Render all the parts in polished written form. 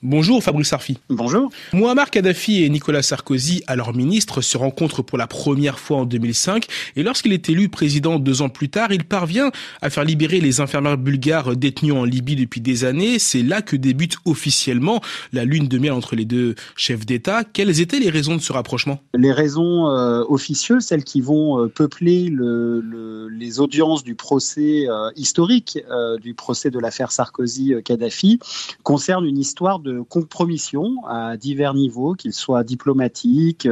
Bonjour Fabrice Arfi. Bonjour. Muammar Kadhafi et Nicolas Sarkozy, alors ministre, se rencontrent pour la première fois en 2005 et lorsqu'il est élu président 2 ans plus tard, il parvient à faire libérer les infirmières bulgares détenues en Libye depuis des années. C'est là que débute officiellement la lune de miel entre les deux chefs d'État. Quelles étaient les raisons de ce rapprochement ? Les raisons officieuses, celles qui vont peupler les audiences du procès historique, du procès de l'affaire Sarkozy-Kadhafi, concernent une histoire de compromission à divers niveaux, qu'ils soient diplomatiques,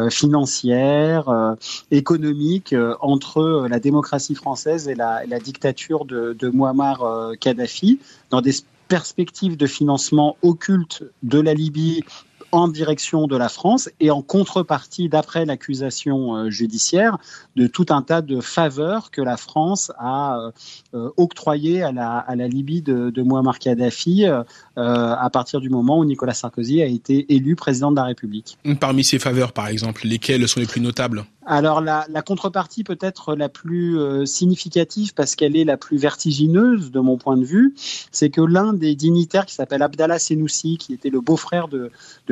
financières, économiques, entre la démocratie française et la dictature de Muammar Kadhafi, dans des perspectives de financement occulte de la Libye en direction de la France et en contrepartie, d'après l'accusation judiciaire, de tout un tas de faveurs que la France a octroyées à la Libye de Muammar Kadhafi à partir du moment où Nicolas Sarkozy a été élu président de la République. Parmi ces faveurs, par exemple, lesquelles sont les plus notables ? Alors la contrepartie peut-être la plus significative, parce qu'elle est la plus vertigineuse de mon point de vue, c'est que l'un des dignitaires qui s'appelle Abdallah Senoussi, qui était le beau-frère de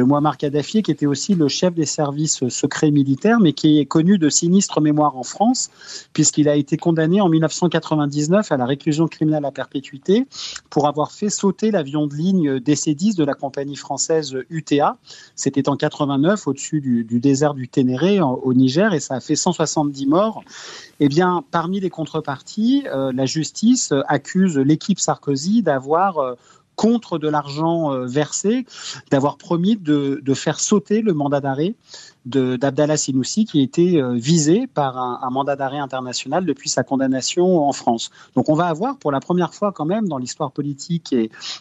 Muammar Kadhafi, qui était aussi le chef des services secrets militaires, mais qui est connu de sinistre mémoire en France, puisqu'il a été condamné en 1999 à la réclusion criminelle à perpétuité pour avoir fait sauter l'avion de ligne DC-10 de la compagnie française UTA. C'était en 89 au-dessus du désert du Ténéré au Niger, et ça a fait 170 morts. Eh bien, parmi les contreparties, la justice accuse l'équipe Sarkozy d'avoir contre de l'argent versé, d'avoir promis de faire sauter le mandat d'arrêt d'Abdallah Senoussi, qui était visé par un mandat d'arrêt international depuis sa condamnation en France. Donc on va avoir pour la première fois quand même dans l'histoire politique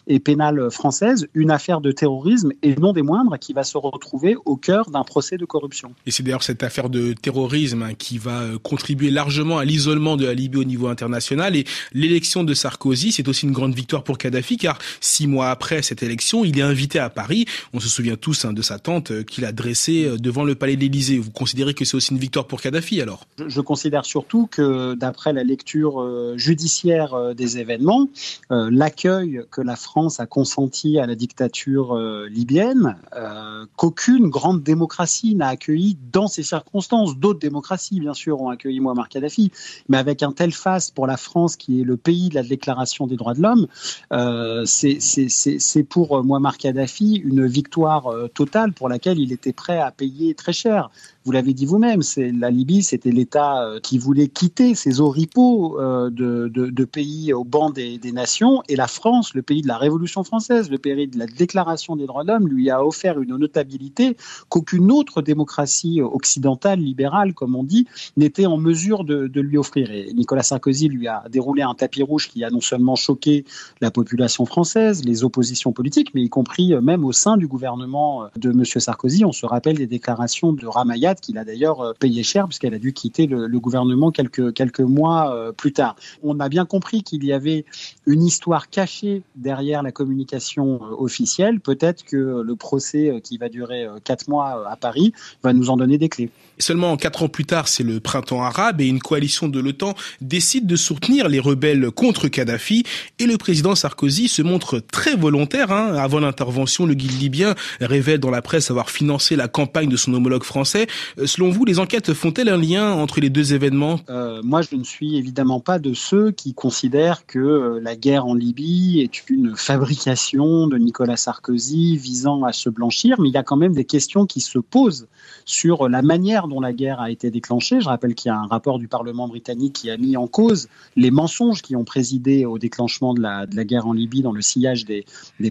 et pénale française une affaire de terrorisme, et non des moindres, qui va se retrouver au cœur d'un procès de corruption. Et c'est d'ailleurs cette affaire de terrorisme qui va contribuer largement à l'isolement de la Libye au niveau international, et l'élection de Sarkozy, c'est aussi une grande victoire pour Kadhafi, car 6 mois après cette élection, il est invité à Paris. On se souvient tous de sa tente qu'il a dressée devant le palais de l'Élysée. Vous considérez que c'est aussi une victoire pour Kadhafi alors ? Je considère surtout que, d'après la lecture judiciaire des événements, l'accueil que la France a consenti à la dictature libyenne, qu'aucune grande démocratie n'a accueilli dans ces circonstances. D'autres démocraties, bien sûr, ont accueilli Muammar Kadhafi, mais avec un tel face pour la France, qui est le pays de la Déclaration des droits de l'homme, c'est pour Muammar Kadhafi une victoire totale pour laquelle il était prêt à payer très cher. Vous l'avez dit vous-même, la Libye, c'était l'État qui voulait quitter ses oripeaux de pays au banc des nations, et la France, le pays de la Révolution française, le pays de la Déclaration des droits de l'homme, lui a offert une notabilité qu'aucune autre démocratie occidentale, libérale, comme on dit, n'était en mesure de lui offrir. Et Nicolas Sarkozy lui a déroulé un tapis rouge qui a non seulement choqué la population française, les oppositions politiques, mais y compris même au sein du gouvernement de M. Sarkozy. On se rappelle des déclarations de Ramayad, qu'il a d'ailleurs payé cher puisqu'elle a dû quitter le gouvernement quelques mois plus tard. On a bien compris qu'il y avait une histoire cachée derrière la communication officielle. Peut-être que le procès qui va durer 4 mois à Paris va nous en donner des clés. Seulement 4 ans plus tard, c'est le printemps arabe et une coalition de l'OTAN décide de soutenir les rebelles contre Kadhafi, et le président Sarkozy se montre très volontaire. Avant l'intervention, le guide libyen révèle dans la presse avoir financé la campagne de son homologue français. Selon vous, les enquêtes font-elles un lien entre les deux événements ? Moi, je ne suis évidemment pas de ceux qui considèrent que la guerre en Libye est une fabrication de Nicolas Sarkozy visant à se blanchir, mais il y a quand même des questions qui se posent sur la manière dont la guerre a été déclenchée. Je rappelle qu'il y a un rapport du Parlement britannique qui a mis en cause les mensonges qui ont présidé au déclenchement de la guerre en Libye dans le sillage des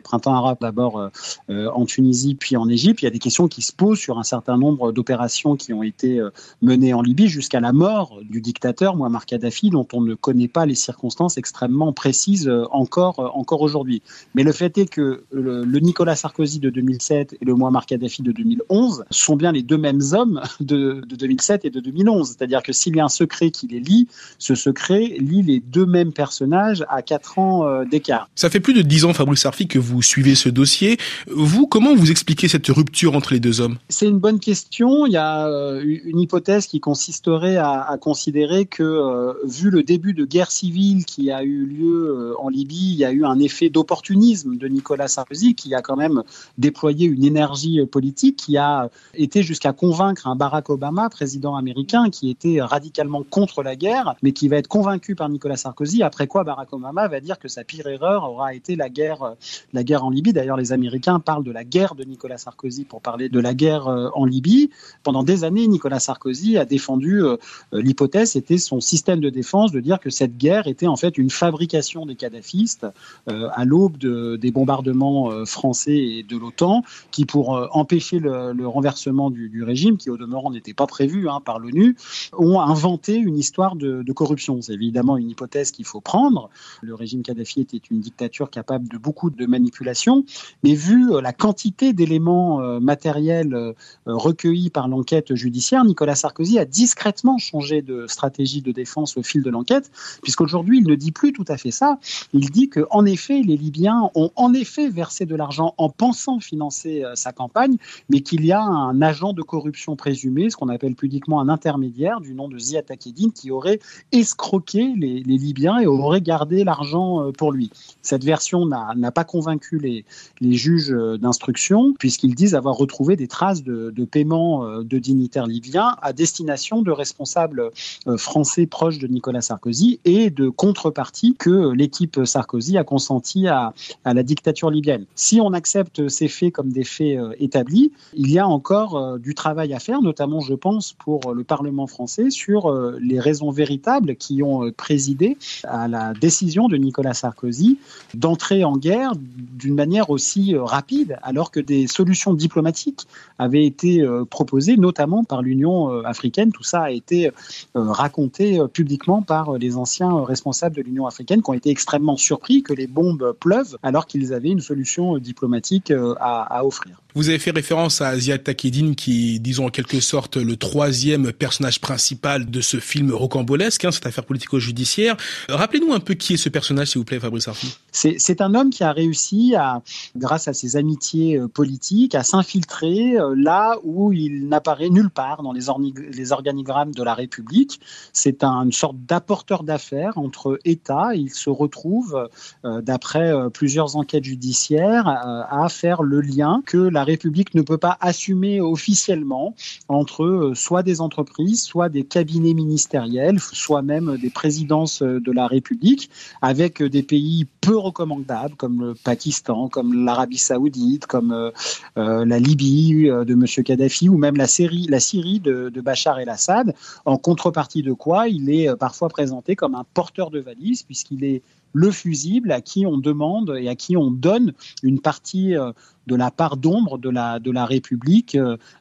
printemps arabes, d'abord en Tunisie puis en Égypte. Il y a des questions qui se posent sur un certain nombre d'opérations qui ont été menées en Libye jusqu'à la mort du dictateur Muammar Kadhafi, dont on ne connaît pas les circonstances extrêmement précises encore aujourd'hui. Mais le fait est que le Nicolas Sarkozy de 2007 et le Muammar Kadhafi de 2011 sont bien les deux mêmes hommes de 2007 et de 2011. C'est-à-dire que s'il y a un secret qui les lie, ce secret lie les deux mêmes personnages à 4 ans d'écart. Ça fait plus de 10 ans, Fabrice Arfi, que vous suivez ce dossier. Vous, comment vous expliquez cette rupture entre les deux hommes ? C'est une bonne question. Il y a a une hypothèse qui consisterait à considérer que, vu le début de guerre civile qui a eu lieu en Libye, il y a eu un effet d'opportunisme de Nicolas Sarkozy qui a quand même déployé une énergie politique, qui a été jusqu'à convaincre un Barack Obama, président américain, qui était radicalement contre la guerre, mais qui va être convaincu par Nicolas Sarkozy, après quoi Barack Obama va dire que sa pire erreur aura été la guerre en Libye. D'ailleurs, les Américains parlent de la guerre de Nicolas Sarkozy pour parler de la guerre en Libye. Pendant des années, Nicolas Sarkozy a défendu l'hypothèse, c'était son système de défense, de dire que cette guerre était en fait une fabrication des kadhafistes à l'aube des bombardements français et de l'OTAN, qui pour empêcher le renversement du régime, qui au demeurant n'était pas prévu par l'ONU, ont inventé une histoire de corruption. C'est évidemment une hypothèse qu'il faut prendre. Le régime Kadhafi était une dictature capable de beaucoup de manipulations, mais vu la quantité d'éléments matériels recueillis par l'enquête judiciaire, Nicolas Sarkozy a discrètement changé de stratégie de défense au fil de l'enquête, puisqu'aujourd'hui, il ne dit plus tout à fait ça. Il dit qu'en effet, les Libyens ont en effet versé de l'argent en pensant financer sa campagne, mais qu'il y a un agent de corruption présumé, ce qu'on appelle pudiquement un intermédiaire, du nom de Ziad Takedine, qui aurait escroqué les Libyens et aurait gardé l'argent pour lui. Cette version n'a pas convaincu les juges d'instruction, puisqu'ils disent avoir retrouvé des traces de paiement de dignitaires libyens à destination de responsables français proches de Nicolas Sarkozy et de contreparties que l'équipe Sarkozy a consenti à la dictature libyenne. Si on accepte ces faits comme des faits établis, il y a encore du travail à faire, notamment, je pense, pour le Parlement français sur les raisons véritables qui ont présidé à la décision de Nicolas Sarkozy d'entrer en guerre d'une manière aussi rapide, alors que des solutions diplomatiques avaient été proposées, notamment par l'Union africaine. Tout ça a été raconté publiquement par les anciens responsables de l'Union africaine, qui ont été extrêmement surpris que les bombes pleuvent, alors qu'ils avaient une solution diplomatique à offrir. Vous avez fait référence à Ziad Takedine qui, disons en quelque sorte, le troisième personnage principal de ce film rocambolesque, cette affaire politico-judiciaire. Rappelez-nous un peu qui est ce personnage, s'il vous plaît, Fabrice Arfi. C'est un homme qui a réussi, grâce à ses amitiés politiques, à s'infiltrer là où il n'apparaît nulle part dans les organigrammes de la République. C'est une sorte d'apporteur d'affaires entre États. Il se retrouve, d'après plusieurs enquêtes judiciaires, à faire le lien que la République ne peut pas assumer officiellement entre soit des entreprises, soit des cabinets ministériels, soit même des présidences de la République, avec des pays peu recommandables comme le Pakistan, comme l'Arabie Saoudite, comme la Libye de M. Kadhafi, ou même la Syrie de Bachar el-Assad, en contrepartie de quoi il est parfois présenté comme un porteur de valise, puisqu'il est le fusible à qui on demande et à qui on donne une partie de la part d'ombre de la République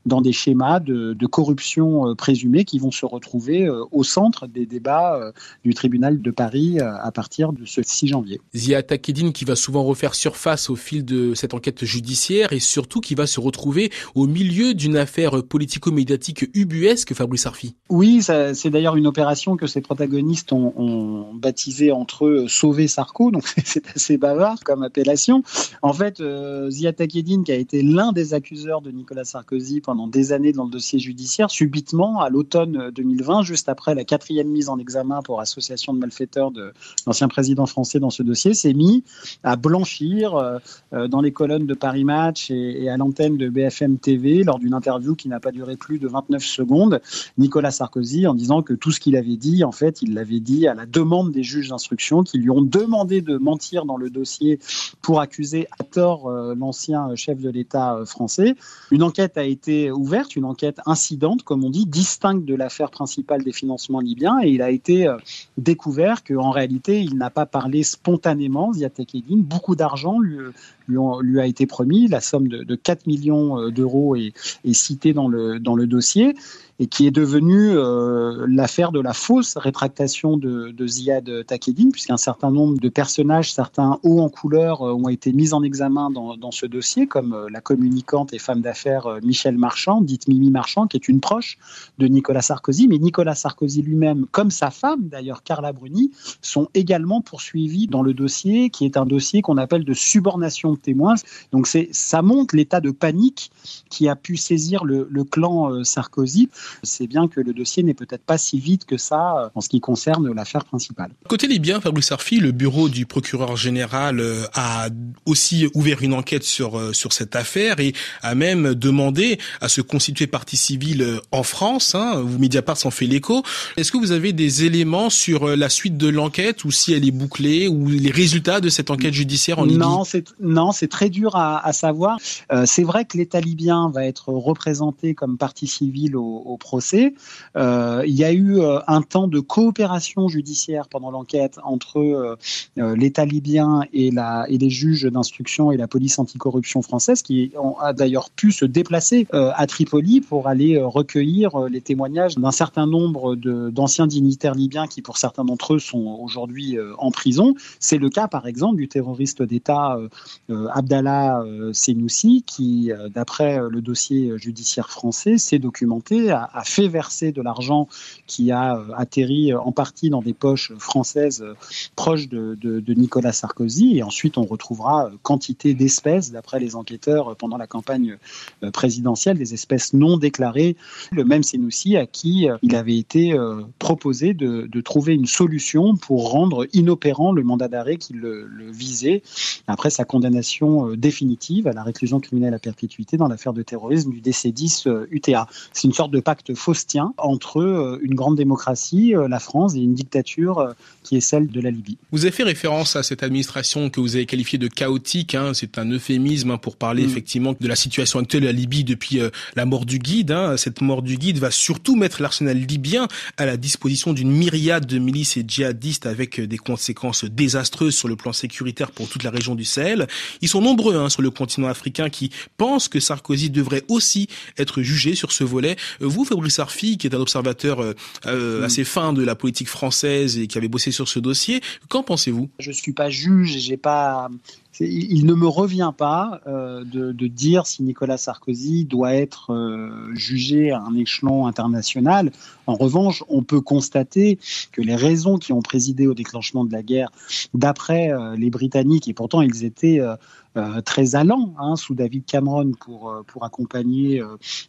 dans des schémas de corruption présumés qui vont se retrouver au centre des débats du tribunal de Paris à partir de ce 6 janvier. Ziad Takedine qui va souvent refaire surface au fil de cette enquête judiciaire et surtout qui va se retrouver au milieu d'une affaire politico-médiatique ubuesque, Fabrice Arfi. Oui, c'est d'ailleurs une opération que ses protagonistes ont baptisée entre eux Sauver Sarko, donc c'est assez bavard comme appellation. En fait, Ziad Takedine, qui a été l'un des accuseurs de Nicolas Sarkozy pendant des années dans le dossier judiciaire, subitement, à l'automne 2020, juste après la 4e mise en examen pour association de malfaiteurs de l'ancien président français dans ce dossier, s'est mis à blanchir dans les colonnes de Paris Match et à l'antenne de BFM TV lors d'une interview qui n'a pas duré plus de 29 secondes, Nicolas Sarkozy, en disant que tout ce qu'il avait dit, en fait, il l'avait dit à la demande des juges d'instruction qui lui ont demandé de mentir dans le dossier pour accuser à tort l'ancien chef de l'État français. Une enquête a été ouverte, une enquête incidente, comme on dit, distincte de l'affaire principale des financements libyens, et il a été découvert qu'en réalité, il n'a pas parlé spontanément, Ziad Takedine. Beaucoup d'argent lui a été promis, la somme de 4 millions d'euros est citée dans le dossier, et qui est devenue l'affaire de la fausse rétractation de Ziad Takedine, puisqu'un certain nombre de personnages, certains hauts en couleur, ont été mis en examen dans ce dossier, comme la communicante et femme d'affaires Michèle Marchand, dite Mimi Marchand, qui est une proche de Nicolas Sarkozy. Mais Nicolas Sarkozy lui-même, comme sa femme d'ailleurs, Carla Bruni, sont également poursuivis dans le dossier, qui est un dossier qu'on appelle de subornation de témoins. Donc ça montre l'état de panique qui a pu saisir le clan Sarkozy. C'est bien que le dossier n'est peut-être pas si vite que ça en ce qui concerne l'affaire principale. Côté libyen, Fabrice Arfi, le bureau du procureur général a aussi ouvert une enquête sur cette affaire et a même demandé à se constituer partie civile en France. Mediapart s'en fait l'écho. Est-ce que vous avez des éléments sur la suite de l'enquête ou si elle est bouclée ou les résultats de cette enquête judiciaire en Libye? Non, c'est très dur à savoir. C'est vrai que l'État libyen va être représenté comme partie civile au procès. Il y a eu un temps de coopération judiciaire pendant l'enquête entre l'État libyen et les juges d'instruction et la police anticorruption française qui a d'ailleurs pu se déplacer à Tripoli pour aller recueillir les témoignages d'un certain nombre d'anciens dignitaires libyens qui, pour certains d'entre eux, sont aujourd'hui en prison. C'est le cas, par exemple, du terroriste d'État Abdallah Senoussi qui, d'après le dossier judiciaire français, s'est documenté, a fait verser de l'argent qui a atterri en partie dans des poches françaises proches de Nicolas Sarkozy. Et ensuite, on retrouvera quantité d'espèces, d'après les enquêteurs, pendant la campagne présidentielle, des espèces non déclarées. Le même Senoussi à qui il avait été proposé de trouver une solution pour rendre inopérant le mandat d'arrêt qui le visait après sa condamnation définitive à la réclusion criminelle à perpétuité dans l'affaire de terrorisme du DC-10 UTA. C'est une sorte de pacte faustien entre une grande démocratie, la France, et une dictature qui est celle de la Libye. Vous avez fait référence à cette administration que vous avez qualifiée de chaotique. C'est un euphémisme pour parler effectivement de la situation actuelle de la Libye depuis la mort du guide. Cette mort du guide va surtout mettre l'arsenal libyen à la disposition d'une myriade de milices et djihadistes avec des conséquences désastreuses sur le plan sécuritaire pour toute la région du Sahel. Ils sont nombreux sur le continent africain qui pensent que Sarkozy devrait aussi être jugé sur ce volet. Vous, Fabrice Arfi, qui est un observateur assez fin de la politique française et qui avait bossé sur ce dossier, qu'en pensez-vous? Je suis pas juge, il ne me revient pas de dire si Nicolas Sarkozy doit être jugé à un échelon international. En revanche, on peut constater que les raisons qui ont présidé au déclenchement de la guerre, d'après les Britanniques, et pourtant ils étaient très allants sous David Cameron pour accompagner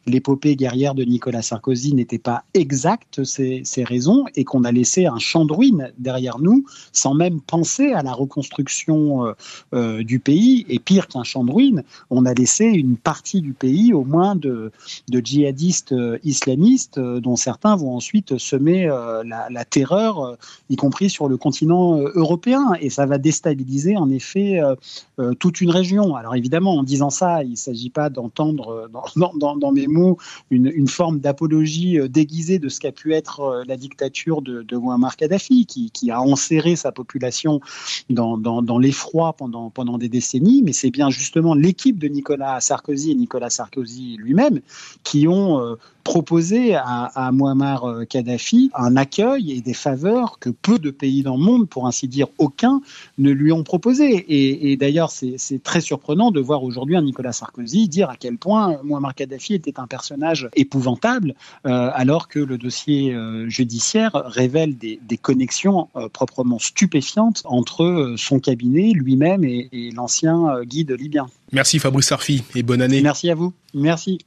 l'épopée guerrière de Nicolas Sarkozy, n'étaient pas exactes ces raisons, et qu'on a laissé un champ de ruines derrière nous sans même penser à la reconstruction du pays. Et pire qu'un champ de ruines, on a laissé une partie du pays au moins de djihadistes islamistes dont certains vont ensuite semer la terreur, y compris sur le continent européen, et ça va déstabiliser en effet toute une région. Alors évidemment, en disant ça, il ne s'agit pas d'entendre dans mes mots une forme d'apologie déguisée de ce qu'a pu être la dictature de Mouammar Kadhafi, qui a enserré sa population dans l'effroi pendant des décennies, mais c'est bien justement l'équipe de Nicolas Sarkozy et Nicolas Sarkozy lui-même qui ont proposé à Mouammar Kadhafi un accueil et des faveurs que peu de pays dans le monde, pour ainsi dire aucun, ne lui ont proposé. Et d'ailleurs, c'est très surprenant de voir aujourd'hui un Nicolas Sarkozy dire à quel point Mouammar Kadhafi était un personnage épouvantable, alors que le dossier judiciaire révèle des connexions proprement stupéfiantes entre son cabinet lui-même et l'ancien guide libyen. Merci Fabrice Arfi et bonne année. Merci à vous. Merci.